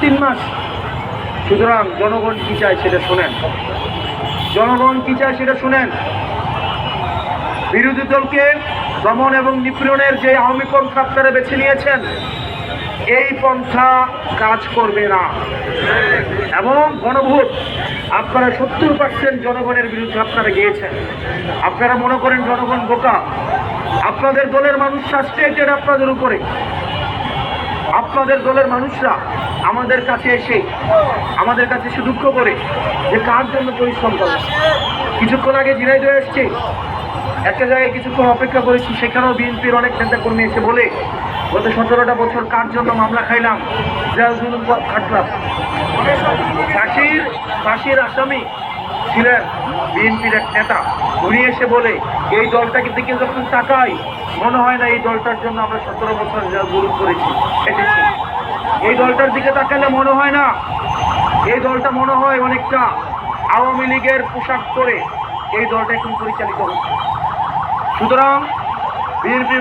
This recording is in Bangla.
3 মাস। সুতরাং জনগণ কি চায় সেটা শোনেন, জনগণ কি চায় সেটা শুনেন। বিরোধী দলকে দমন এবং নিপীড়নের যে আওয়ামী পন্থা আপনারা বেছে নিয়েছেন, এই পন্থা কাজ করবে না। এবং গণভোট আপনারা 70% জনগণের বিরুদ্ধে আপনারা গিয়েছেন। আপনারা মনে করেন জনগণ বোকা, আপনাদের দলের মানুষ ফ্রাস্ট্রেটেড আপনাদের উপরে। আপনাদের দলের মানুষরা আমাদের কাছে এসে আমাদের কাছে এসে দুঃখ করে যে কার জন্য পরিশ্রম করে। কিছুক্ষণ আগে ঝিনাইদহ এসছে, একটা জায়গায় কিছুক্ষণ অপেক্ষা করেছি, সেখানেও বিএনপির অনেক নেতা কর্মী এসে বলে গত 17টা বছর কার জন্য মামলা খাইলাম, জুলুম খাটলাম। ফাঁসির আসামি ছিলেন বিএনপির এক নেতা, উনি এসে বলে এই দলটাকে দিকে যখন তাকাই মনে হয় না এই দলটার জন্য আমরা 17 বছর জুলুম করেছি, খেটেছি। এই দলটার দিকে তাকালে মনে হয় না, এই দলটা মনে হয় অনেকটা আওয়ামী লীগের পোশাক পরে এই দলটা এখন পরিচালিত হচ্ছে। সুতরাং বিএনপি